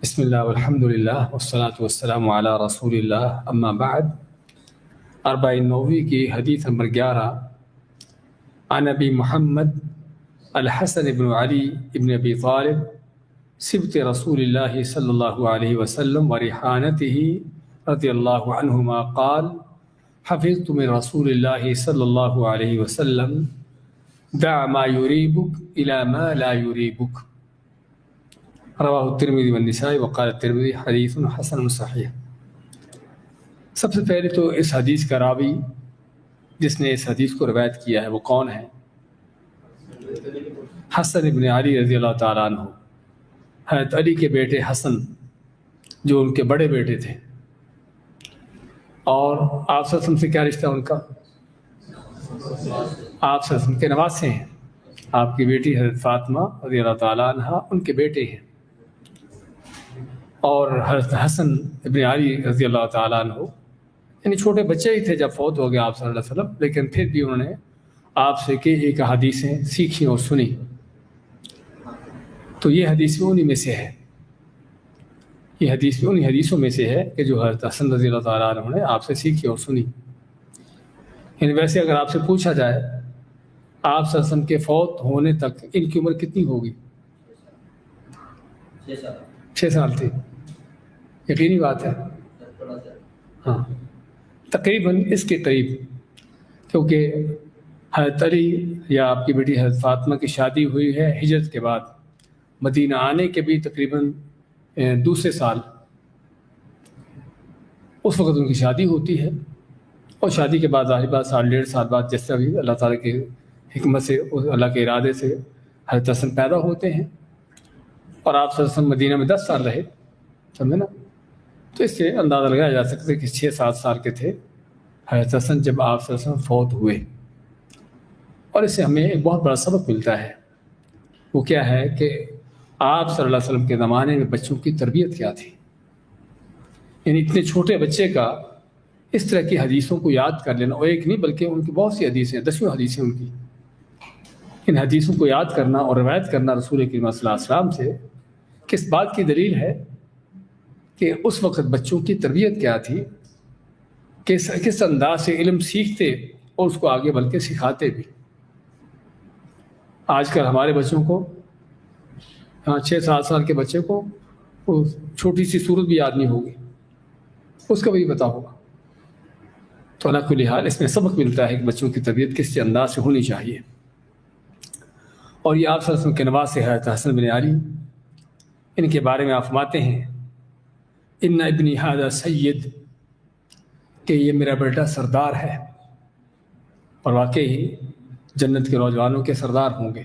بسم اللہ والحمد للہ والصلاة والسلام علی رسول اللہ اما بعد۔ اربعین نووی کی حدیث نمبر 11 عن ابی محمد الحسن بن علی ابن ابی طالب سبط رسول اللہ صلی اللہ علیہ وسلم وریحانته رضی اللہ عنہما قال حفظت من رسول اللہ صلی اللہ علیہ وسلم دع ما یریبک الی ما لا یریبک، رواہ الترمذی والنسائی وقال الترمذی حدیث حسن صحیح۔ سب سے پہلے تو اس حدیث کا راوی جس نے اس حدیث کو روایت کیا ہے وہ کون ہے؟ حسن ابن علی رضی اللہ تعالیٰ عنہ، حضرت علی کے بیٹے حسن جو ان کے بڑے بیٹے تھے۔ اور آپ صلی اللہ علیہ وسلم سے کیا رشتہ ان کا؟ آپ صلی اللہ علیہ وسلم کے نواسے ہیں۔ آپ کی بیٹی حضرت فاطمہ رضی اللہ تعالیٰ عنہ ان کے بیٹے ہیں، اور حضرت حسن ابن علی رضی اللہ تعالیٰ عنہ یعنی چھوٹے بچے ہی تھے جب فوت ہو گیا آپ صلی اللہ علیہ وسلم، لیکن پھر بھی انہوں نے آپ سے کئی ایک حدیثیں سیکھی اور سنی، تو یہ حدیث بھی انہی میں سے ہے۔ یہ حدیث بھی انہی حدیثوں میں سے ہے کہ جو حضرت حسن رضی اللہ تعالیٰ عنہ نے آپ سے سیکھی اور سنی۔ یعنی ویسے اگر آپ سے پوچھا جائے آپ صلی اللہ علیہ وسلم کے فوت ہونے تک ان کی عمر کتنی ہوگی؟ 6 سال تھی، یقینی بات ہے، ہاں تقریباً اس کے قریب، کیونکہ حضرت علی یا آپ کی بیٹی حضرت فاطمہ کی شادی ہوئی ہے ہجرت کے بعد، مدینہ آنے کے بھی تقریباً دوسرے سال اس وقت ان کی شادی ہوتی ہے، اور شادی کے بعد ظاہر بات سال ڈیڑھ سال بعد جس طرح بھی اللہ تعالیٰ کی حکمت سے اللہ کے ارادے سے حضرت حسن پیدا ہوتے ہیں، اور آپ صلی اللہ علیہ وسلم مدینہ میں 10 سال رہے، سمجھے نا، تو اس سے اندازہ لگایا جا سکتا ہے کہ 6-7 سال کے تھے حضرت حسن جب آپ صلی اللہ علیہ وسلم فوت ہوئے۔ اور اس سے ہمیں ایک بہت بڑا سبق ملتا ہے، وہ کیا ہے کہ آپ صلی اللہ علیہ وسلم کے زمانے میں بچوں کی تربیت کیا تھی۔ یعنی اتنے چھوٹے بچے کا اس طرح کی حدیثوں کو یاد کر لینا، اور ایک نہیں بلکہ ان کی بہت سی حدیثیں، 10 حدیثیں ان کی، ان حدیثوں کو یاد کرنا اور روایت کرنا رسول کریم صلی اللہ علیہ وسلم سے کس بات کی دلیل ہے کہ اس وقت بچوں کی تربیت کیا تھی، کس انداز سے علم سیکھتے اور اس کو آگے بلکہ سکھاتے بھی۔ آج کل ہمارے بچوں کو 6-7 سال کے بچے کو وہ چھوٹی سی صورت بھی یاد نہیں ہوگی، اس کا بھی پتہ ہوگا۔ تو علی کل حال اس میں سبق ملتا ہے کہ بچوں کی تربیت کس انداز سے ہونی چاہیے۔ اور یہ آپ صلی اللہ علیہ وسلم کے نواسے حضرت حسن بن علی، ان کے بارے میں آپ فرماتے ہیں ان ابنی ھذا سید، کہ یہ میرا بیٹا سردار ہے، اور واقعی جنت کے نوجوانوں کے سردار ہوں گے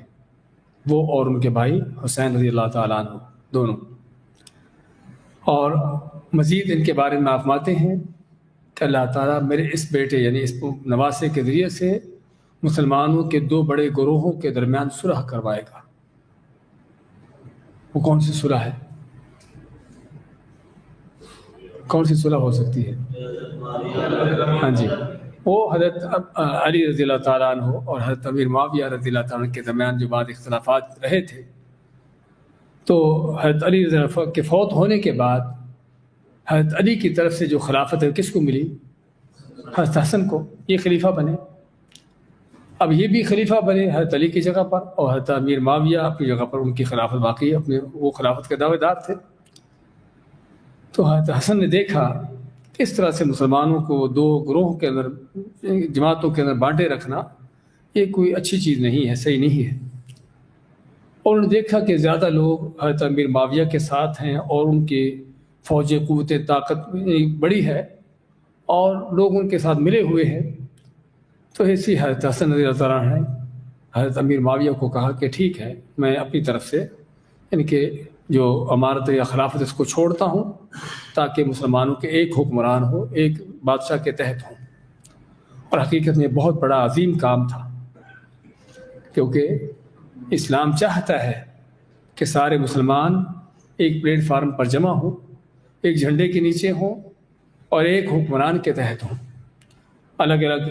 وہ اور ان کے بھائی حسین رضی اللہ تعالیٰ عنہ دونوں۔ اور مزید ان کے بارے میں آپ فرماتے ہیں کہ اللہ تعالیٰ میرے اس بیٹے یعنی اس نواسے کے ذریعے سے مسلمانوں کے 2 بڑے گروہوں کے درمیان صلح کروائے گا۔ وہ کون سی صلح ہے؟ کون سی صلح ہو سکتی ہے؟ ہاں جی، وہ حضرت علی رضی اللہ تعالیٰ عنہ اور حضرت امیر معاویہ رضی اللہ تعالیٰ عنہ کے درمیان جو بعد اختلافات رہے تھے، تو حضرت علی رضی اللہ کے فوت ہونے کے بعد حضرت علی کی طرف سے جو خلافت ہے کس کو ملی؟ حضرت حسن کو، یہ خلیفہ بنے۔ اب یہ بھی خلیفہ بنے حضرت علی کی جگہ پر، اور حضرت امیر معاویہ اپنی جگہ پر ان کی خلافت باقی اپنے وہ خلافت کے دعوے دار تھے۔ تو حضرت حسن نے دیکھا کہ اس طرح سے مسلمانوں کو 2 گروہوں کے اندر، جماعتوں کے اندر بانٹے رکھنا یہ کوئی اچھی چیز نہیں ہے، صحیح نہیں ہے۔ اور انہوں نے دیکھا کہ زیادہ لوگ حضرت امیر معاویہ کے ساتھ ہیں اور ان کی فوج قوت طاقت بڑی ہے اور لوگ ان کے ساتھ ملے ہوئے ہیں، تو اسی حضرت حسن رضی اللہ تعالیٰ عنہ نے حضرت امیر معاویہ کو کہا کہ ٹھیک ہے، میں اپنی طرف سے ان کے جو امارت یا خلافت اس کو چھوڑتا ہوں، تاکہ مسلمانوں کے ایک حکمران ہو، ایک بادشاہ کے تحت ہوں۔ اور حقیقت میں بہت بڑا عظیم کام تھا، کیونکہ اسلام چاہتا ہے کہ سارے مسلمان ایک پلیٹ فارم پر جمع ہوں، ایک جھنڈے کے نیچے ہوں اور ایک حکمران کے تحت ہوں۔ الگ الگ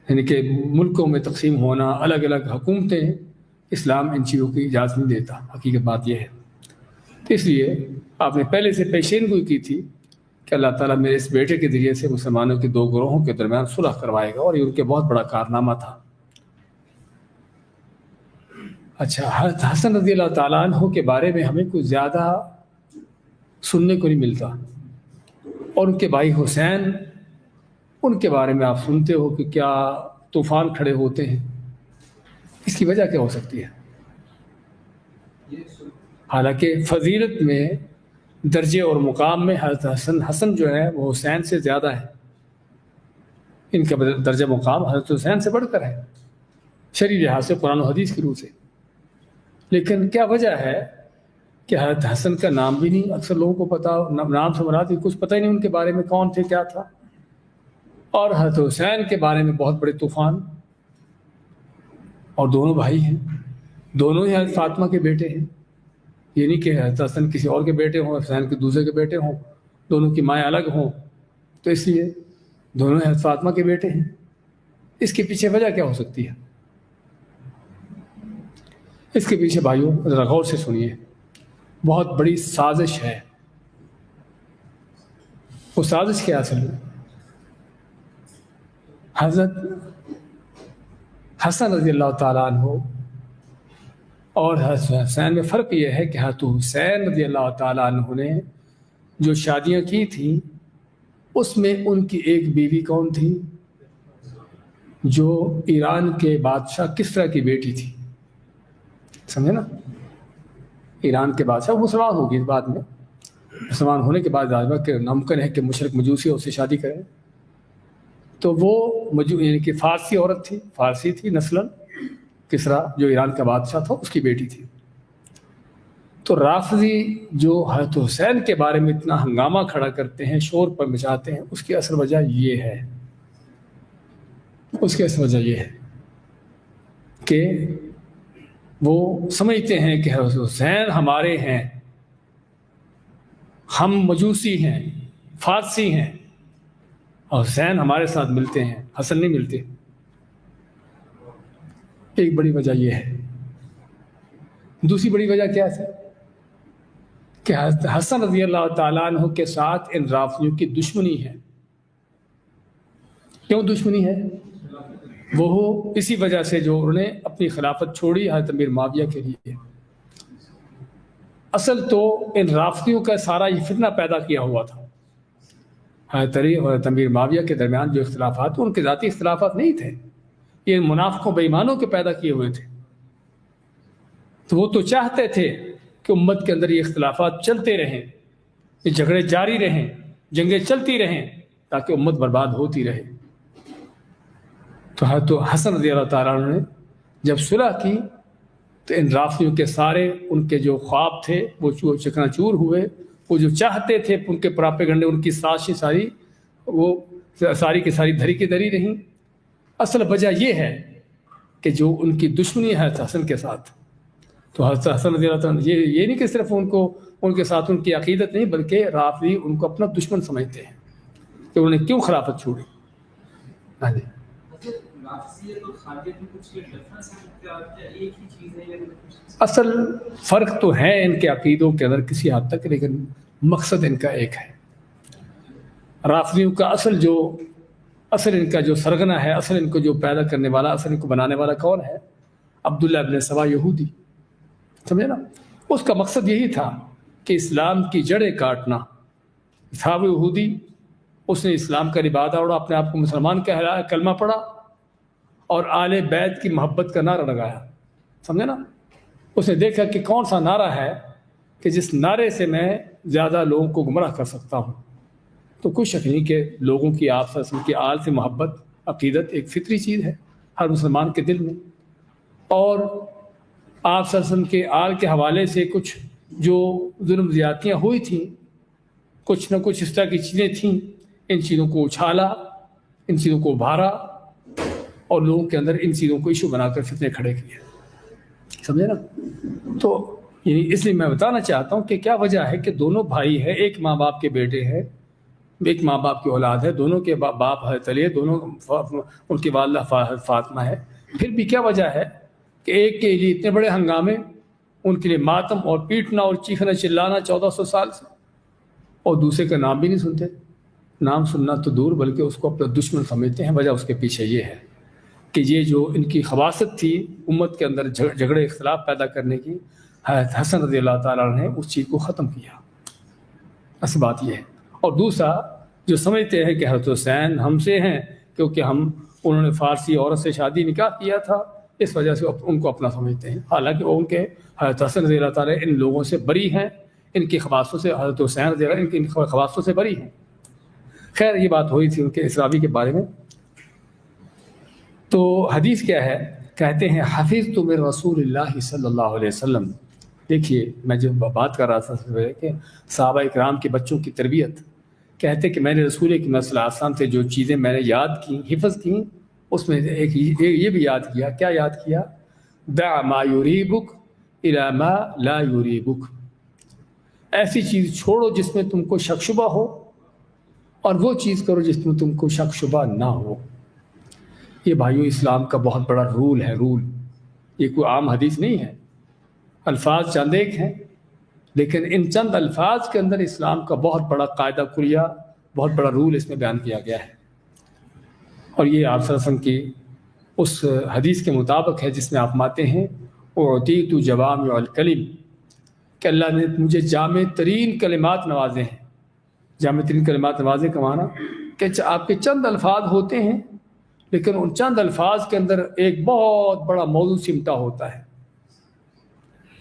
یعنی کہ ملکوں میں تقسیم ہونا، الگ الگ حکومتیں، اسلام ان چیزوں کی اجازت نہیں دیتا، حقیقت بات یہ ہے۔ تو اس لیے آپ نے پہلے سے پیشین گوئی کی تھی کہ اللہ تعالیٰ میرے اس بیٹے کے ذریعے سے مسلمانوں کے دو گروہوں کے درمیان صلح کروائے گا، اور یہ ان کے بہت بڑا کارنامہ تھا۔ اچھا، حضرت حسن رضی اللہ تعالیٰ عنہ کے بارے میں ہمیں کچھ زیادہ سننے کو نہیں ملتا، اور ان کے بھائی حسین، ان کے بارے میں آپ سنتے ہو کہ کیا طوفان کھڑے ہوتے ہیں۔ اس کی وجہ کیا ہو سکتی ہے؟ حالانکہ فضیلت میں، درجے اور مقام میں حضرت حسن جو ہے وہ حسین سے زیادہ ہے، ان کا درجہ مقام حضرت حسین سے بڑھ کر ہے شرعی لحاظ سے، قرآن و حدیث کی روح سے۔ لیکن کیا وجہ ہے کہ حضرت حسن کا نام بھی نہیں اکثر لوگوں کو پتا، نام سے مراد کچھ پتہ ہی نہیں ان کے بارے میں کون تھے، کیا تھا۔ اور حضرت حسین کے بارے میں بہت بڑے طوفان، اور دونوں بھائی ہیں، دونوں ہی حضرت فاطمہ کے بیٹے ہیں، یہ نہیں کہ حضرت حسن کسی اور کے بیٹے ہوں، حسین کے دوسرے کے بیٹے ہوں، دونوں کی مائیں الگ ہوں، تو اس لیے دونوں حضرت فاطمہ کے بیٹے ہیں۔ اس کے پیچھے وجہ کیا ہو سکتی ہے؟ اس کے پیچھے بھائیوں ذرا غور سے سنیے، بہت بڑی سازش ہے۔ وہ سازش کیا اصل میں؟ حضرت حسن رضی اللہ تعالیٰ عنہ اور حضرت حسین میں فرق یہ ہے کہ حضرت حسین رضی اللہ تعالیٰ عنہ نے جو شادیاں کی تھیں اس میں ان کی ایک بیوی کون تھی؟ جو ایران کے بادشاہ کسریٰ کی بیٹی تھی، سمجھے نا؟ ایران کے بادشاہ، وہ مسلمان ہوگی بعد میں، مسلمان ہونے کے بعد کہ ناممکن ہے کہ مشرک مجوسی اس سے شادی کریں، تو وہ یعنی کہ فارسی عورت تھی، فارسی تھی نسلاً، کسریٰ جو ایران کا بادشاہ تھا اس کی بیٹی تھی۔ تو رافضی جو حضرت حسین کے بارے میں اتنا ہنگامہ کھڑا کرتے ہیں، شور پر مچاتے ہیں، اس کی اصل وجہ یہ ہے، اس کی اصل وجہ یہ ہے کہ وہ سمجھتے ہیں کہ حضرت حسین ہمارے ہیں، ہم مجوسی ہیں، فارسی ہیں، اور حسین ہمارے ساتھ ملتے ہیں، حسن نہیں ملتے۔ ایک بڑی وجہ یہ ہے۔ دوسری بڑی وجہ کیا ہے کہ حضرت حسن رضی اللہ تعالیٰ عنہ کے ساتھ ان رافضیوں کی دشمنی ہے۔ کیوں دشمنی ہے؟ وہ اسی وجہ سے جو انہوں نے اپنی خلافت چھوڑی حضرت امیر معاویہ کے لیے۔ اصل تو ان رافضیوں کا سارا یہ فتنہ پیدا کیا ہوا تھا، حضرت علی اور حضرت امیر معاویہ کے درمیان جو اختلافات، ان کے ذاتی اختلافات نہیں تھے، یہ منافقوں بے ایمانوں کے پیدا کیے ہوئے تھے۔ تو وہ تو چاہتے تھے کہ امت کے اندر یہ اختلافات چلتے رہیں، یہ جھگڑے جاری رہیں، جنگیں چلتی رہیں، تاکہ امت برباد ہوتی رہے۔ تو حضرت حسن رضی اللہ تعالیٰ عنہ نے جب صلح کی تو ان رافضیوں کے سارے ان کے جو خواب تھے وہ چکنا چور ہوئے، وہ جو چاہتے تھے ان کے پراپیگنڈے، ان کی سازشیں ساری وہ ساری کی ساری دھری کی دھری رہیں۔ اصل وجہ یہ ہے کہ جو ان کی دشمنی ہے حضرت حسن کے ساتھ، تو حضرت حسن رضی اللہ تعالیٰ یہ نہیں کہ صرف ان کے ساتھ ان کی عقیدت نہیں، بلکہ رافضی ان کو اپنا دشمن سمجھتے ہیں کہ انہوں نے کیوں خلافت چھوڑی۔ ہاں جی، اصل فرق تو ہے ان کے عقیدوں کے اندر کسی حد تک، لیکن مقصد ان کا ایک ہے۔ رافضیوں کا اصل ان کا جو سرغنہ ہے، اصل ان کو جو پیدا کرنے والا، اصل ان کو بنانے والا کون ہے؟ عبداللہ ابن سبا یہودی، سمجھے نا؟ اس کا مقصد یہی تھا کہ اسلام کی جڑیں کاٹنا۔ تھا وہ یہودی، اس نے اسلام کا لبادہ اوڑھا، اپنے آپ کو مسلمان کہلایا، کلمہ پڑھا، اور آل بیت کی محبت کا نعرہ لگایا، سمجھے نا؟ اس نے دیکھا کہ کون سا نعرہ ہے کہ جس نعرے سے میں زیادہ لوگوں کو گمراہ کر سکتا ہوں۔ تو کوئی شک نہیں کہ لوگوں کی آپ سے کی آل سے محبت، عقیدت ایک فطری چیز ہے ہر مسلمان کے دل میں، اور آپ وسلم کے آل کے حوالے سے کچھ جو ظلم زیادتیاں ہوئی تھیں، کچھ نہ کچھ اس طرح کی چیزیں تھیں، ان چیزوں کو اچھالا، ان چیزوں کو ابھارا، اور لوگوں کے اندر ان چیزوں کو ایشو بنا کر فتنے کھڑے کیے، سمجھے نا؟ تو اس لیے میں بتانا چاہتا ہوں کہ کیا وجہ ہے کہ دونوں بھائی ہیں، ایک ماں باپ کے بیٹے ہیں، ایک ماں باپ کی اولاد ہے، دونوں کے باپ حضرت علی، دونوں ان کی والدہ فاطمہ ہے، پھر بھی کیا وجہ ہے کہ ایک کے لیے اتنے بڑے ہنگامے ان کے لیے ماتم اور پیٹنا اور چیخنا چلانا 1400 سال سے، اور دوسرے کا نام بھی نہیں سنتے. نام سننا تو دور بلکہ اس کو اپنا دشمن سمجھتے ہیں. وجہ اس کے پیچھے یہ ہے کہ یہ جو ان کی خباثت تھی امت کے اندر جھگڑے اختلاف پیدا کرنے کی، حضرت حسن رضی اللہ تعالیٰ عنہ نے اس چیز کو ختم کیا. اصل بات یہ ہے. اور دوسرا جو سمجھتے ہیں کہ حضرت حسین ہم سے ہیں کیونکہ انہوں نے فارسی عورت سے شادی نکاح کیا تھا، اس وجہ سے ان کو اپنا سمجھتے ہیں، حالانکہ وہ ان کے حضرت حسن رضی اللہ تعالیٰ ان لوگوں سے بری ہیں، ان کی خباثتوں سے. حضرت حسین رضی اللہ ان کی خباثتوں سے بری ہیں. خیر یہ بات ہوئی تھی ان کے اسراوی کے بارے میں. تو حدیث کیا ہے؟ کہتے ہیں حفظت من رسول اللہ صلی اللہ علیہ وسلم. دیکھیے میں جو بات کر رہا تھا کہ صحابہ اکرام کے بچوں کی تربیت، کہتے کہ میں نے رسول اکرم صلی اللہ علیہ وسلم سے جو چیزیں میں نے یاد کی، حفظ کی، اس میں ایک یہ بھی یاد کیا. کیا یاد کیا؟ دع ما یریبک الی ما لا یریبک. ایسی چیز چھوڑو جس میں تم کو شک شبہ ہو، اور وہ چیز کرو جس میں تم کو شک شبہ نہ ہو. یہ بھائیو اسلام کا بہت بڑا رول ہے. رول یہ کوئی عام حدیث نہیں ہے. الفاظ چند ایک ہیں، لیکن ان چند الفاظ کے اندر اسلام کا بہت بڑا قاعدہ کلیہ، بہت بڑا رول اس میں بیان کیا گیا ہے. اور یہ آپ صلی اللہ علیہ وسلم کی اس حدیث کے مطابق ہے جس میں آپ ماتے ہیں اعطیت جوامع الکلم، کہ اللہ نے مجھے جامع ترین کلمات نوازے ہیں. جامع ترین کلمات نوازے کا معنی کہ آپ کے چند الفاظ ہوتے ہیں لیکن ان چند الفاظ کے اندر ایک بہت بڑا موضوع سمٹا ہوتا ہے.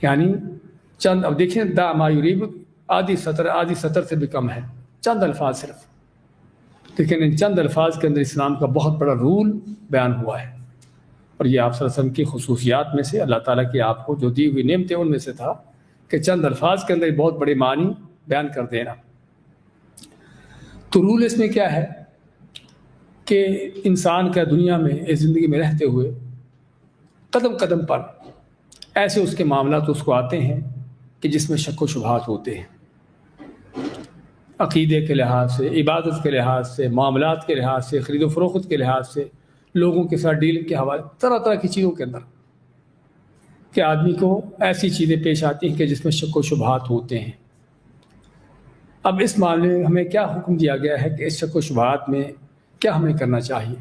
یعنی چند، اب دیکھیں دع ما یریب آدھی سطر سے بھی کم ہے، چند الفاظ صرف، لیکن ان چند الفاظ کے اندر اسلام کا بہت بڑا رول بیان ہوا ہے. اور یہ آپ صلی اللہ علیہ وسلم کی خصوصیات میں سے، اللہ تعالیٰ کی آپ کو جو دی ہوئی نعمتیں ان میں سے تھا کہ چند الفاظ کے اندر بہت بڑے معنی بیان کر دینا. تو رول اس میں کیا ہے کہ انسان کا دنیا میں اس زندگی میں رہتے ہوئے قدم قدم پر ایسے اس کے معاملات اس کو آتے ہیں کہ جس میں شک و شبہات ہوتے ہیں، عقیدے کے لحاظ سے، عبادت کے لحاظ سے، معاملات کے لحاظ سے، خرید و فروخت کے لحاظ سے، لوگوں کے ساتھ ڈیل کے حوالے، طرح طرح کی چیزوں کے اندر کہ آدمی کو ایسی چیزیں پیش آتی ہیں کہ جس میں شک و شبہات ہوتے ہیں. اب اس معاملے میں ہمیں کیا حکم دیا گیا ہے کہ اس شک و شبہات میں کیا ہمیں کرنا چاہیے؟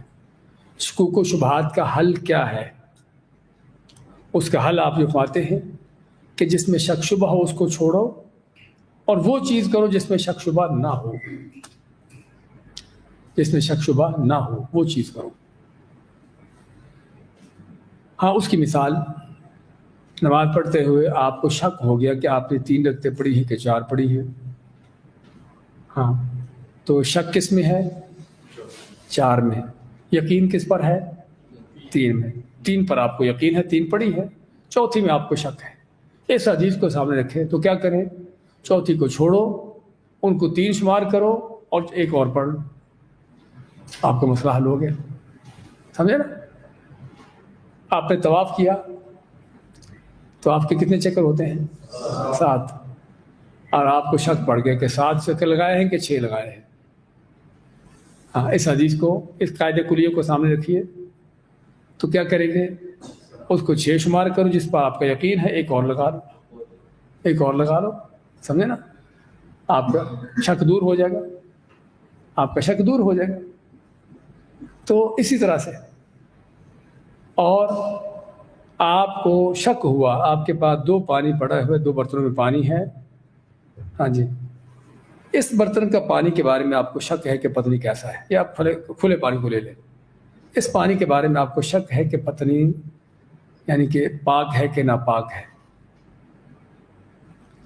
شکوک و شبہات کا حل کیا ہے؟ اس کا حل آپ یہ فرماتے ہیں کہ جس میں شک شبہ ہو اس کو چھوڑو، اور وہ چیز کرو جس میں شک شبہ نہ ہو. جس میں شک شبہ نہ ہو وہ چیز کرو. ہاں اس کی مثال، نماز پڑھتے ہوئے آپ کو شک ہو گیا کہ آپ نے 3 رکعتیں پڑھی ہیں کہ 4 پڑھی ہیں. ہاں تو شک کس میں ہے؟ 4 میں. یقین کس پر ہے؟ 3 میں. 3 پر آپ کو یقین ہے، 3 پڑھی ہے، چوتھی میں آپ کو شک ہے. اس حدیث کو سامنے رکھیں تو کیا کریں؟ چوتھی کو چھوڑو، ان کو 3 شمار کرو اور ایک اور پڑھ لو، آپ کا مسئلہ حل ہو گیا. سمجھے نا؟ آپ نے طواف کیا تو آپ کے کتنے چکر ہوتے ہیں؟ 7. اور آپ کو شک پڑ گیا کہ 7 چکر لگائے ہیں کہ 6 لگائے ہیں. ہاں اس حدیث کو، اس قاعدے کلیے کو سامنے رکھیے تو کیا کریں گے؟ اس کو 6 شمار کرو جس پر آپ کا یقین ہے، ایک اور لگا لو، ایک اور لگا لو. سمجھے نا؟ آپ کا شک دور ہو جائے گا، آپ کا شک دور ہو جائے گا. تو اسی طرح سے، اور آپ کو شک ہوا، آپ کے پاس 2 پانی پڑا ہوئے، 2 برتنوں میں پانی ہے، ہاں جی، اس برتن کا پانی کے بارے میں آپ کو شک ہے کہ پتہ نہیں کیسا ہے، یا آپ کھلے پانی کو لے لیں. اس پانی کے بارے میں آپ کو شک ہے کہ پتہ نہیں، یعنی کہ پاک ہے کہ ناپاک ہے.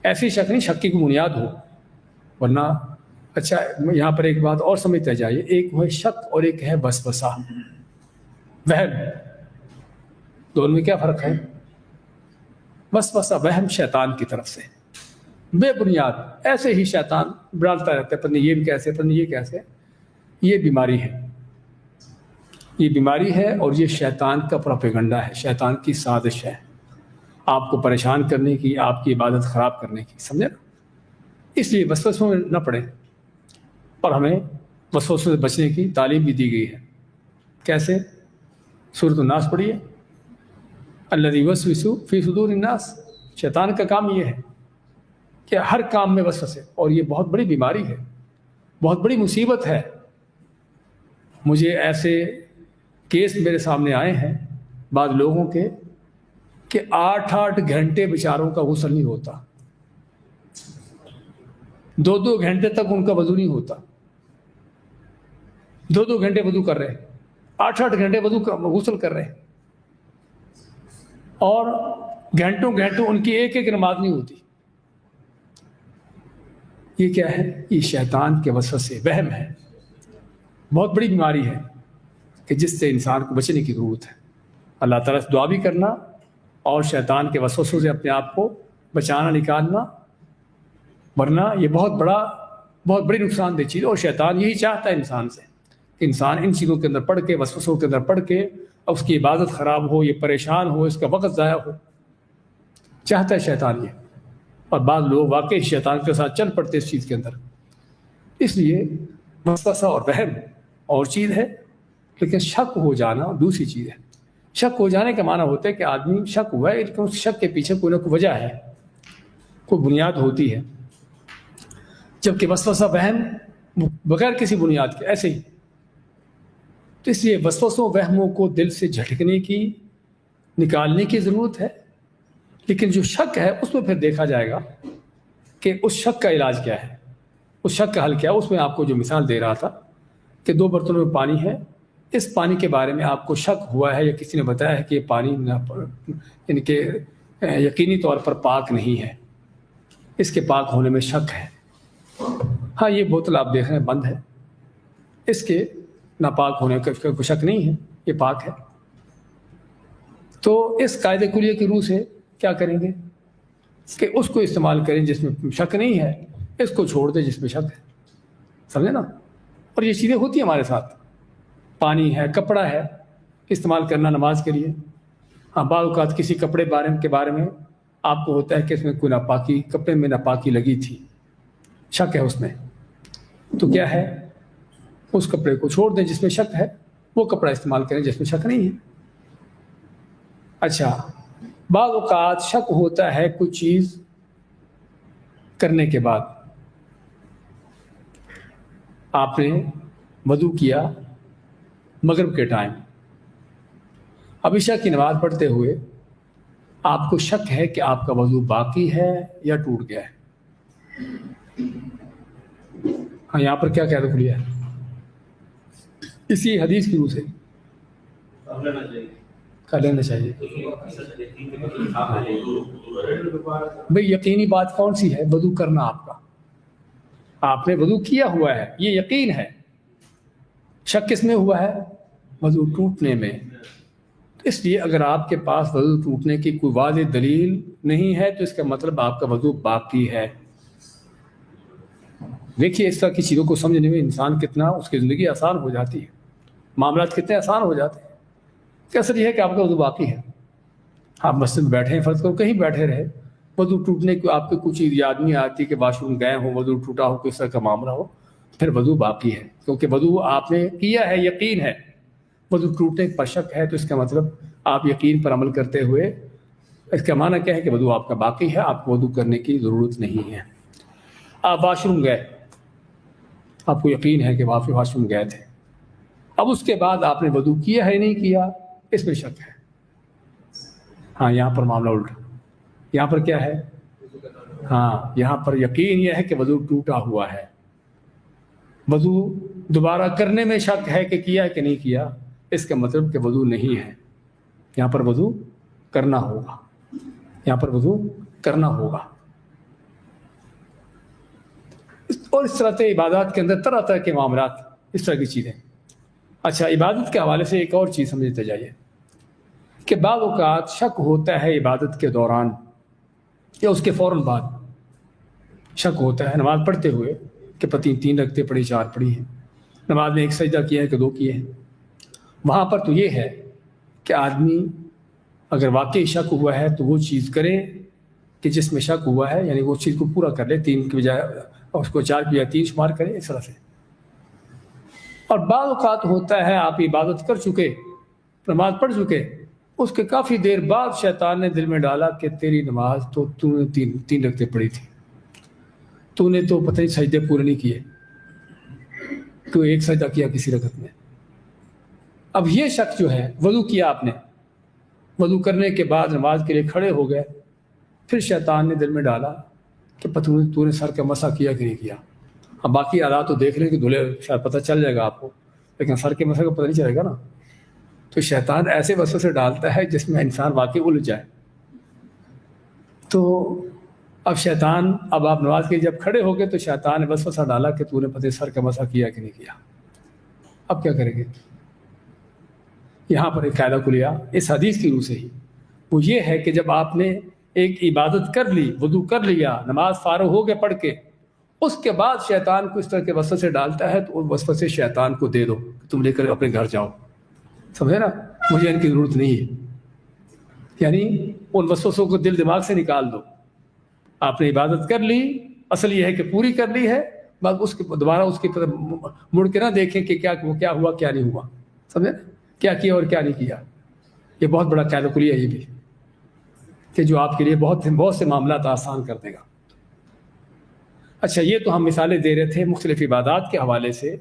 ایسی شک نہیں، شک کی کوئی بنیاد ہو، ورنہ اچھا یہاں پر ایک بات اور سمجھتے جائیے، ایک ہے شک اور ایک ہے وسوسہ، وہم. دونوں میں کیا فرق ہے؟ وسوسہ وہم شیطان کی طرف سے بے بنیاد ایسے ہی شیطان ڈالتا رہتا ہے، پتہ نہیں یہ بھی کیسے، پتہ نہیں یہ کیسے. یہ بیماری ہے، یہ بیماری ہے، اور یہ شیطان کا پروپیگنڈا ہے، شیطان کی سازش ہے آپ کو پریشان کرنے کی، آپ کی عبادت خراب کرنے کی. سمجھے نا؟ اس لیے وسوسوں میں نہ پڑیں، اور ہمیں وسوسوں سے بچنے کی تعلیم بھی دی گئی ہے. کیسے؟ سورۃ الناس پڑھیے، الذی یوسوس فی صدور الناس. شیطان کا کام یہ ہے کہ ہر کام میں وسوسے، اور یہ بہت بڑی بیماری ہے، بہت بڑی مصیبت ہے۔ مجھے ایسے کیس میرے سامنے آئے ہیں بعض لوگوں کے کہ 8 گھنٹے بیچاروں کا غسل نہیں ہوتا، 2 گھنٹے تک ان کا وضو نہیں ہوتا، 2 گھنٹے وضو کر رہے ہیں، 8 گھنٹے غسل کر رہے ہیں، اور گھنٹوں ان کی ایک نماز نہیں ہوتی۔ یہ کیا ہے؟ یہ شیطان کے وسوسے، وہم ہے، بہت بڑی بیماری ہے کہ جس سے انسان کو بچنے کی ضرورت ہے۔ اللہ تعالیٰ سے دعا بھی کرنا اور شیطان کے وسوسوں سے اپنے آپ کو بچانا، نکالنا، ورنہ یہ بہت بڑی نقصان دہ چیز ہے۔ اور شیطان یہی چاہتا ہے انسان سے کہ انسان ان چیزوں کے اندر پڑھ کے، وسوسوں کے اندر پڑھ کے، اور اس کی عبادت خراب ہو، یہ پریشان ہو، اس کا وقت ضائع ہو، چاہتا ہے شیطان یہ۔ اور بعض لوگ واقعی شیطان کے ساتھ چل پڑتے اس چیز کے اندر۔ اس لیے وسوسہ اور وہم اور چیز ہے، لیکن شک ہو جانا دوسری چیز ہے۔ شک ہو جانے کا معنی ہوتا ہے کہ آدمی شک ہوا ہے، لیکن اس شک کے پیچھے کوئی نہ کوئی وجہ ہے، کوئی بنیاد ہوتی ہے، جبکہ وسوسہ وہم بغیر کسی بنیاد کے ایسے ہی۔ تو اس لیے وسوسوں وہموں کو دل سے جھٹکنے کی، نکالنے کی ضرورت ہے۔ لیکن جو شک ہے اس میں پھر دیکھا جائے گا کہ اس شک کا علاج کیا ہے، اس شک کا حل کیا ہے۔ اس میں آپ کو جو مثال دے رہا تھا کہ 2 برتنوں میں پانی ہے، اس پانی کے بارے میں آپ کو شک ہوا ہے یا کسی نے بتایا ہے کہ یہ پانی یعنی کہ یقینی طور پر پاک نہیں ہے، اس کے پاک ہونے میں شک ہے۔ ہاں، یہ بوتل آپ دیکھ رہے ہیں بند ہے، اس کے ناپاک ہونے کا کوئی شک نہیں ہے، یہ پاک ہے۔ تو اس قاعدے کلیہ کی روح سے کیا کریں گے کہ اس کو استعمال کریں جس میں شک نہیں ہے، اس کو چھوڑ دیں جس میں شک ہے، سمجھے نا؟ اور یہ چیزیں ہوتی ہیں ہمارے ساتھ، پانی ہے، کپڑا ہے، استعمال کرنا نماز کے لیے۔ ہاں، بعض اوقات کسی کپڑے کے بارے میں آپ کو ہوتا ہے کہ اس میں کوئی ناپاکی، کپڑے میں ناپاکی لگی تھی، شک ہے اس میں، تو کیا ہے، اس کپڑے کو چھوڑ دیں جس میں شک ہے، وہ کپڑا استعمال کریں جس میں شک نہیں ہے۔ اچھا، بعض اوقات شک ہوتا ہے کچھ چیز کرنے کے بعد، آپ نے وضو کیا مغرب کے ٹائم، اب عشاء کی نماز پڑھتے ہوئے آپ کو شک ہے کہ آپ کا وضو باقی ہے یا ٹوٹ گیا ہے۔ ہاں، یہاں پر کیا کہہ رکھ لیا ہے اسی حدیث کی روح سے کر لینا چاہیے۔ بھئی یقینی بات کون سی ہے؟ وضو کرنا آپ کا، آپ نے وضو کیا ہوا ہے، یہ یقین ہے۔ شک کس میں ہوا ہے؟ وضو ٹوٹنے میں۔ اس لیے اگر آپ کے پاس وضو ٹوٹنے کی کوئی واضح دلیل نہیں ہے تو اس کا مطلب آپ کا وضو باقی ہے۔ دیکھیے اس طرح کی چیزوں کو سمجھنے میں انسان کتنا، اس کی زندگی آسان ہو جاتی ہے، معاملات کتنے آسان ہو جاتے ہیں۔ کہ اصل یہ ہے کہ آپ کا وضو باقی ہے، آپ مسجد میں بیٹھے ہیں، فرض کرو کہیں بیٹھے رہے، وضو ٹوٹنے کی آپ کو کچھ چیز یاد نہیں آتی کہ واش روم گئے ہوں، وضو ٹوٹا ہو، کس طرح کا معاملہ ہو، پھر وضو باقی ہے، کیونکہ وضو آپ نے کیا ہے، یقین ہے۔ وضو ٹوٹنے پر شک ہے تو اس کا مطلب آپ یقین پر عمل کرتے ہوئے، اس کا معنی کیا ہے کہ وضو آپ کا باقی ہے، آپ کو وضو کرنے کی ضرورت نہیں ہے۔ آپ واش روم گئے، آپ کو یقین ہے کہ آپ واش روم گئے تھے، اب اس کے بعد آپ نے وضو کیا ہے نہیں کیا، اس میں شک ہے۔ ہاں، یہاں پر معاملہ الٹا، یہاں پر کیا ہے؟ ہاں، یہاں پر یقین یہ ہے کہ وضو ٹوٹا ہوا ہے، وضو دوبارہ کرنے میں شک ہے کہ کیا ہے کہ نہیں کیا، اس کا مطلب کہ وضو نہیں ہے، یہاں پر وضو کرنا ہوگا، یہاں پر وضو کرنا ہوگا۔ اور اس طرح سے عبادات کے اندر طرح طرح کے معاملات، اس طرح کی چیزیں۔ اچھا، عبادت کے حوالے سے ایک اور چیز سمجھتے جائیے کہ بعض اوقات شک ہوتا ہے عبادت کے دوران یا اس کے فوراً بعد، شک ہوتا ہے نماز پڑھتے ہوئے کہ پتہ 3 رکعتیں پڑھی، 4 پڑھی ہیں، نماز میں 1 سجدہ کیا ہے کہ 2 کیے ہیں۔ وہاں پر تو یہ ہے کہ آدمی اگر واقعی شک ہوا ہے تو وہ چیز کرے کہ جس میں شک ہوا ہے، یعنی وہ چیز کو پورا کر لے، 3 کی بجائے اس کو 4 کی بجائے 3 شمار کرے، اس طرح سے۔ اور بعض اوقات ہوتا ہے آپ عبادت کر چکے، نماز پڑھ چکے، اس کے کافی دیر بعد شیطان نے دل میں ڈالا کہ تیری نماز تو نے تین رکعتیں پڑھی تھی، تو نے تو پتہ نہیں سجدے پورے نہیں کیے، تو ایک سجدہ کیا کسی رکعت میں۔ اب یہ شخص جو ہے، وضو کیا آپ نے، وضو کرنے کے بعد نماز کے لیے کھڑے ہو گئے، پھر شیطان نے دل میں ڈالا کہ تو نے سر کا مسح کیا کہ نہیں کیا۔ اب باقی آلات تو دیکھ لیں کہ دھلے، شاید پتہ چل جائے گا آپ کو، لیکن سر کے مسح کا پتہ نہیں چلے گا نا۔ تو شیطان ایسے وسوسے ڈالتا ہے جس میں انسان واقعی الجھ جائے۔ تو اب شیطان، اب آپ نماز کے جب کھڑے ہو گئے تو شیطان نے وسوسہ ڈالا کہ تو نے پتہ سر کا مسح کیا کہ نہیں کیا۔ اب کیا کریں گے؟ یہاں پر ایک قاعدہ کلیہ اس حدیث کی روح سے ہی، وہ یہ ہے کہ جب آپ نے ایک عبادت کر لی، وضو کر لیا، نماز فارغ ہو گئے پڑھ کے، اس کے بعد شیطان کو اس طرح کے وسوسے ڈالتا ہے تو ان وسوسے شیطان کو دے دو کہ تم لے کر اپنے گھر جاؤ، سمجھے نا، مجھے ان کی ضرورت نہیں ہے۔ یعنی ان وسوسوں کو دل دماغ سے نکال دو۔ آپ نے عبادت کر لی، اصل یہ ہے کہ پوری کر لی ہے، بس اس کے دوبارہ اس کی طرف مڑ کے نہ دیکھیں کہ کیا ہوا کیا نہیں ہوا، سمجھے نا، کیا کیا اور کیا نہیں کیا۔ یہ بہت بڑا قاعدہ کلیہ ہے یہ بھی، کہ جو آپ کے لیے بہت سے معاملات آسان کر دے گا۔ اچھا، یہ تو ہم مثالیں دے رہے تھے مختلف عبادات کے حوالے سے،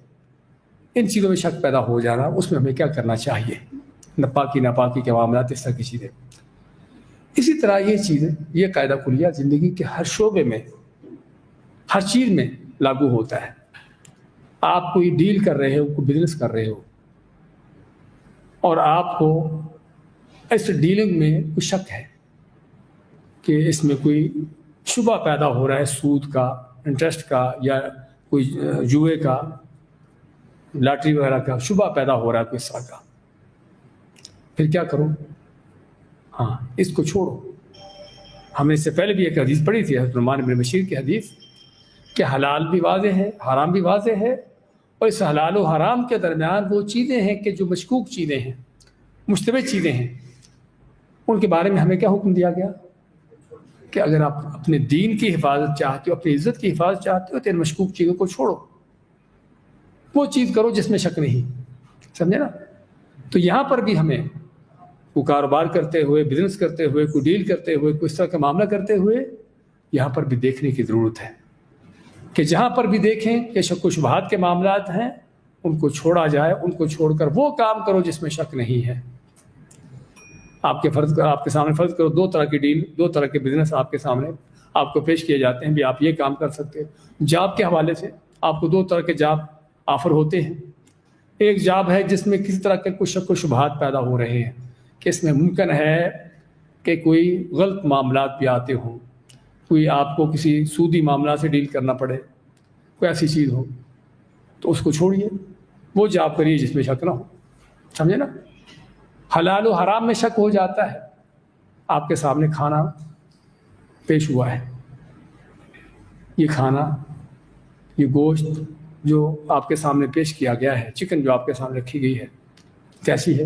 ان چیزوں میں شک پیدا ہو جانا، اس میں ہمیں کیا کرنا چاہیے، ناپاکی کے معاملات، اس طرح کی چیزیں۔ اسی طرح یہ چیزیں، یہ قاعدہ کلیہ زندگی کے ہر شعبے میں، ہر چیز میں لاگو ہوتا ہے۔ آپ کوئی ڈیل کر رہے ہو، کوئی بزنس کر رہے ہو، اور آپ کو اس ڈیلنگ میں کوئی شک ہے کہ اس میں کوئی شبہ پیدا ہو رہا ہے، سود کا، انٹرسٹ کا، یا کوئی جوئے کا، لاٹری وغیرہ کا شبہ پیدا ہو رہا ہے کوئی اس طرح کا، پھر کیا کرو؟ ہاں، اس کو چھوڑو۔ ہم نے اس سے پہلے بھی ایک حدیث پڑھی تھی، حضرت نعمان بن بشیر کی حدیث، کہ حلال بھی واضح ہے، حرام بھی واضح ہے، اور اس حلال و حرام کے درمیان وہ چیزیں ہیں کہ جو مشکوک چیزیں ہیں، مشتبہ چیزیں ہیں، ان کے بارے میں ہمیں کیا حکم دیا گیا کہ اگر آپ اپنے دین کی حفاظت چاہتے ہو، اپنی عزت کی حفاظت چاہتے ہو، تو ان مشکوک چیزوں کو چھوڑو، وہ چیز کرو جس میں شک نہیں، سمجھے نا۔ تو یہاں پر بھی ہمیں کوئی کاروبار کرتے ہوئے، بزنس کرتے ہوئے، کوئی ڈیل کرتے ہوئے، کوئی اس طرح کا معاملہ کرتے ہوئے، یہاں پر بھی دیکھنے کی ضرورت ہے کہ جہاں پر بھی دیکھیں کہ شک و شبہات کے معاملات ہیں، ان کو چھوڑا جائے، ان کو چھوڑ کر وہ کام کرو جس میں شک نہیں ہے۔ آپ کے سامنے فرض کرو 2 طرح کی ڈیل، 2 طرح کے بزنس آپ کے سامنے آپ کو پیش کیے جاتے ہیں، بھی آپ یہ کام کر سکتے ہیں۔ جاب کے حوالے سے آپ کو 2 طرح کے جاب آفر ہوتے ہیں۔ ایک جاب ہے جس میں کسی طرح کے کچھ شک و شبہات پیدا ہو رہے ہیں کہ اس میں ممکن ہے کہ کوئی غلط معاملات بھی آتے ہوں، کوئی آپ کو کسی سودی معاملات سے ڈیل کرنا پڑے، کوئی ایسی چیز ہو، تو اس کو چھوڑیے، وہ جاب کریے جس میں شک نہ ہو، سمجھے نا۔ حلال و حرام میں شک ہو جاتا ہے، آپ کے سامنے کھانا پیش ہوا ہے، یہ کھانا، یہ گوشت جو آپ کے سامنے پیش کیا گیا ہے، چکن جو آپ کے سامنے رکھی گئی ہے، کیسی ہے؟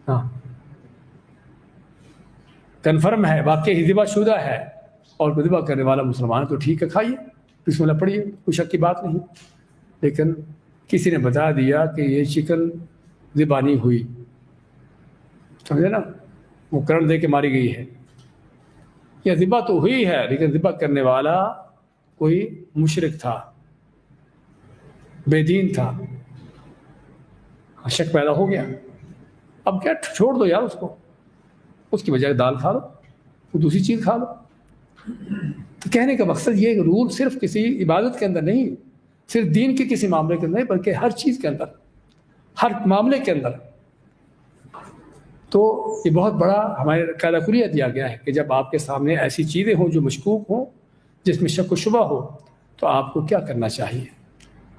ہاں، کنفرم ہے، واقعی ذبح شدہ ہے، اور ذبح کرنے والا مسلمان ہے، تو ٹھیک ہے، کھائیے، بسم اللہ پڑھیے، کوئی شک کی بات نہیں۔ لیکن کسی نے بتا دیا کہ یہ چکن ذبح نہیں ہوئی، سمجھے نا، وہ کرن دے کے ماری گئی ہے، یا ذبح تو ہوئی ہے لیکن ذبح کرنے والا کوئی مشرک تھا، بے دین تھا، شک پیدا ہو گیا۔ اب کیا، چھوڑ دو یار اس کو، اس کی بجائے دال کھا لو، وہ دوسری چیز کھا لو۔ تو کہنے کا مقصد یہ رول صرف کسی عبادت کے اندر نہیں، صرف دین کے کسی معاملے کے اندر نہیں، بلکہ ہر چیز کے اندر، ہر معاملے کے اندر۔ تو یہ بہت بڑا ہمارے قاعدہ کلیہ دیا گیا ہے کہ جب آپ کے سامنے ایسی چیزیں ہوں جو مشکوک ہوں، جس میں شک و شبہ ہو، تو آپ کو کیا کرنا چاہیے؟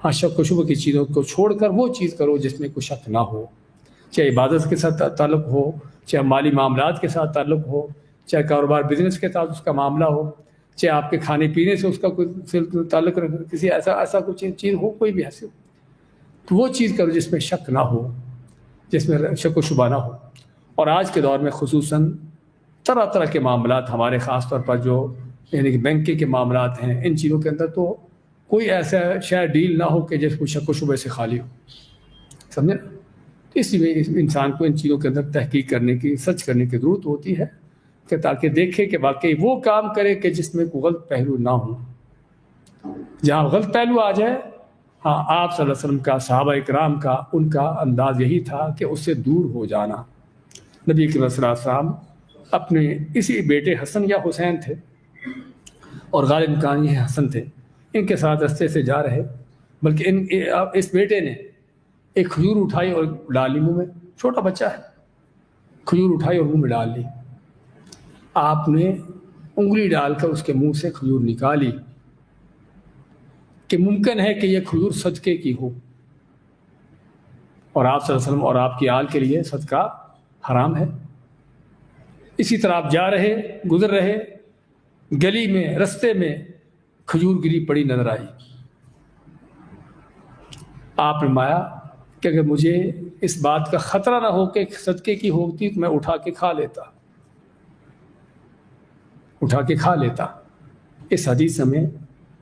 ہاں، شک و شبہ کی چیزوں کو چھوڑ کر وہ چیز کرو جس میں کوئی شک نہ ہو، چاہے عبادت کے ساتھ تعلق ہو، چاہے مالی معاملات کے ساتھ تعلق ہو، چاہے کاروبار بزنس کے ساتھ اس کا معاملہ ہو، چاہے آپ کے کھانے پینے سے اس کا کوئی تعلق رکھے، کسی ایسا کوئی چیز ہو، کوئی بھی ایسی ہو، تو وہ چیز کرو جس میں شک نہ ہو، جس میں شک و شبہ نہ ہو۔ اور آج کے دور میں خصوصاً طرح طرح کے معاملات، ہمارے خاص طور پر جو یعنی کہ بینکنگ کے معاملات ہیں، ان چیزوں کے اندر تو کوئی ایسا شاید ڈیل نہ ہو کہ جس کو شک و شبہ سے خالی ہو، سمجھے نا۔ اس لیے انسان کو ان چیزوں کے اندر تحقیق کرنے کی، سرچ کرنے کی ضرورت ہوتی ہے کہ تاکہ دیکھے کہ واقعی وہ کام کرے کہ جس میں کوئی غلط پہلو نہ ہو۔ جہاں غلط پہلو آ جائے، ہاں آپ صلی اللہ علیہ وسلم کا، صحابہ اکرام کا، ان کا انداز یہی تھا کہ اس سے دور ہو جانا۔ نبی کریم صلی اللہ علیہ وسلم اپنے اسی بیٹے حسن یا حسین تھے، اور غالب امکان یہ حسن تھے، ان کے ساتھ رستے سے جا رہے، بلکہ اس بیٹے نے ایک کھجور اٹھائی اور ڈال لی منہ میں، چھوٹا بچہ ہے، کھجور اٹھائی اور منہ میں ڈال لی۔ آپ نے انگلی ڈال کر اس کے منہ سے کھجور نکالی کہ ممکن ہے کہ یہ کھجور صدقے کی ہو، اور آپ صلی اللہ علیہ وسلم اور آپ کی آل کے لیے صدقہ حرام ہے۔ اسی طرح آپ جا رہے، گزر رہے، گلی میں، رستے میں کھجور گری پڑی نظر آئی۔ آپ نے فرمایا کہ اگر مجھے اس بات کا خطرہ نہ ہو کہ صدقے کی ہوتی تو میں اٹھا کے کھا لیتا۔ اس حدیث میں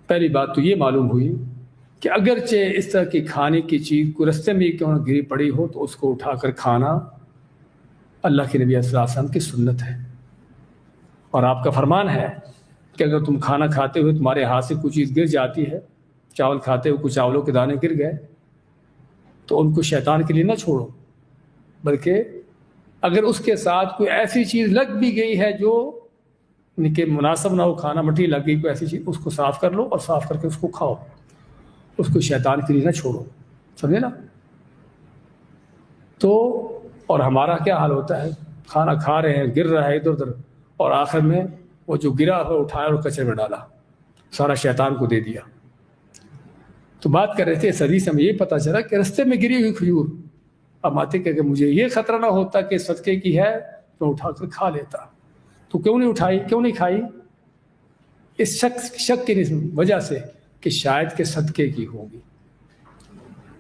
پہلی بات تو یہ معلوم ہوئی کہ اگرچہ اس طرح کی کھانے کی چیز کو رستے میں کیوں نہ گری پڑی ہو تو اس کو اٹھا کر کھانا اللہ کے نبی صلی اللہ علیہ وسلم کی سنت ہے، اور آپ کا فرمان ہے کہ اگر تم کھانا کھاتے ہوئے تمہارے ہاتھ سے کوئی چیز گر جاتی ہے، چاول کھاتے ہوئے کچھ چاولوں کے دانے گر گئے، تو ان کو شیطان کے لیے نہ چھوڑو، بلکہ اگر اس کے ساتھ کوئی ایسی چیز لگ بھی گئی ہے جو ان کے مناسب نہ ہو، کھانا مٹی لگ گئی کوئی ایسی چیز، اس کو صاف کر لو اور صاف کر کے اس کو کھاؤ، اس کو شیطان کے لیے نہ چھوڑو، سمجھے نا؟ تو اور ہمارا کیا حال ہوتا ہے، کھانا کھا رہے ہیں، گر رہا ہے ادھر ادھر، اور آخر میں وہ جو گرا ہوا اٹھایا اور کچرے میں ڈالا، سارا شیطان کو دے دیا۔ تو بات کر رہے تھے، اس حدیث سے ہمیں یہ پتہ چلا کہ رستے میں گری ہوئی کھجور، اب آتے کہ مجھے یہ خطرہ نہ ہوتا کہ صدقے کی ہے تو اٹھا کر کھا لیتا، تو کیوں نہیں اٹھائی، کیوں نہیں کھائی؟ اس شک کی وجہ سے کہ شاید کہ صدقے کی ہوگی۔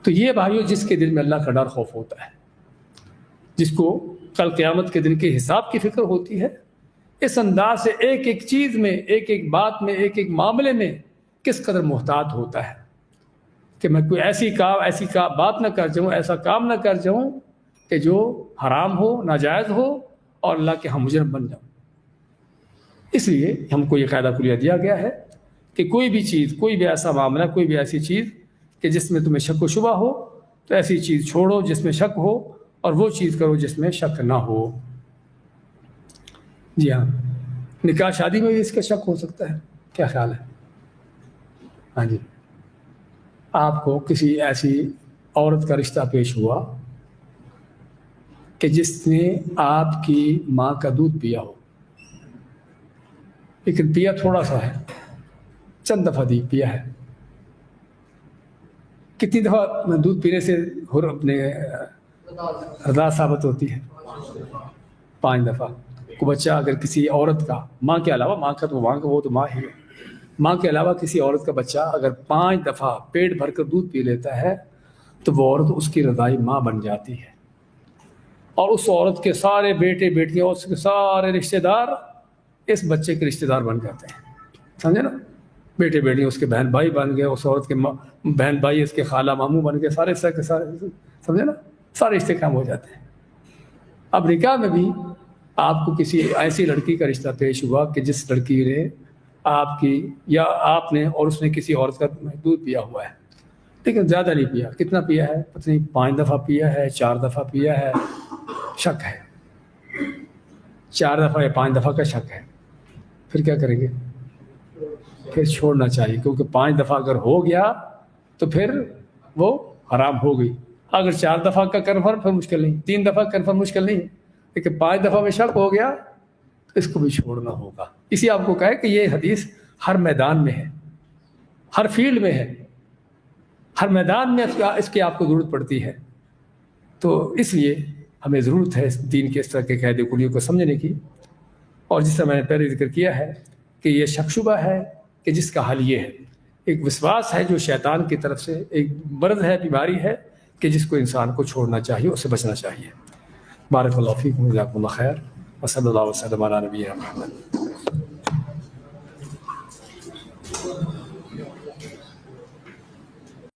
تو یہ بھائیو جس کے دل میں اللہ کا ڈر خوف ہوتا ہے، جس کو کل قیامت کے دن کے حساب کی فکر ہوتی ہے، اس انداز سے ایک ایک چیز میں، ایک ایک بات میں، ایک ایک معاملے میں کس قدر محتاط ہوتا ہے کہ میں کوئی ایسی بات نہ کر جاؤں، ایسا کام نہ کر جاؤں کہ جو حرام ہو، ناجائز ہو، اور اللہ کے ہم مجرم بن جاؤں۔ اس لیے ہم کو یہ قاعدہ کلیہ دیا گیا ہے کہ کوئی بھی چیز، کوئی بھی ایسا معاملہ، کوئی بھی ایسی چیز کہ جس میں تمہیں شک و شبہ ہو، تو ایسی چیز چھوڑو جس میں شک ہو، اور وہ چیز کرو جس میں شک نہ ہو۔ جی ہاں، نکاح شادی میں بھی اس کا شک ہو سکتا ہے، کیا خیال ہے؟ ہاں جی، آپ کو کسی ایسی عورت کا رشتہ پیش ہوا کہ جس نے آپ کی ماں کا دودھ پیا ہو، لیکن پیا تھوڑا سا ہے، چند دفعہ پیا ہے۔ کتنی دفعہ دودھ پینے سے اپنے رضا ثابت ہوتی ہے؟ 5 دفعہ۔ کو بچہ اگر کسی عورت کا، ماں کے علاوہ، ماں کا تو وہ تو ماں ہی ہے، ماں کے علاوہ کسی عورت کا بچہ اگر 5 دفعہ پیٹ بھر کر دودھ پی لیتا ہے تو وہ عورت اس کی رضائی ماں بن جاتی ہے، اور اس عورت کے سارے بیٹے بیٹیاں، اس کے سارے رشتہ دار اس بچے کے رشتہ دار بن جاتے ہیں، سمجھے نا؟ بیٹے بیٹیاں اس کے بہن بھائی بن گئے، اس عورت کے بہن بھائی اس کے خالہ ماموں بن گئے، سارے سمجھے نا؟ سارے رشتے کام ہو جاتے ہیں۔ اب نکاح میں بھی آپ کو کسی ایسی لڑکی کا رشتہ پیش ہوا کہ جس لڑکی نے آپ کی، یا آپ نے اور اس نے کسی عورت کا دودھ پیا ہوا ہے، لیکن زیادہ نہیں پیا، کتنا پیا ہے پتہ نہیں، 5 دفعہ پیا ہے، 4 دفعہ پیا ہے، شک ہے، 4 دفعہ یا 5 دفعہ کا شک ہے، پھر کیا کریں گے؟ پھر چھوڑنا چاہیے، کیونکہ 5 دفعہ اگر ہو گیا تو پھر وہ حرام ہو گئی۔ اگر 4 دفعہ کا کنفرم پھر مشکل نہیں، 3 دفعہ کنفرم مشکل نہیں، لیکن 5 دفعہ میں شک ہو گیا تو اس کو بھی چھوڑنا ہوگا۔ اسی آپ کو کہے کہ یہ حدیث ہر میدان میں ہے، ہر فیلڈ میں ہے، ہر میدان میں اس کی آپ کو ضرورت پڑتی ہے۔ تو اس لیے ہمیں ضرورت ہے اس دین کے اس طرح کے قاعدے کلیوں کو سمجھنے کی، اور جس طرح میں نے پہلے ذکر کیا ہے کہ یہ شک شبہ ہے کہ جس کا حل یہ ہے، ایک وسواس ہے جو شیطان کی طرف سے ایک مرض ہے، بیماری ہے کہ جس کو انسان کو چھوڑنا چاہیے، اس سے بچنا چاہیے۔ بارک اللہ فیکم، جزاکم اللہ خیر، وصلی اللہ وسلم علی نبینا محمد۔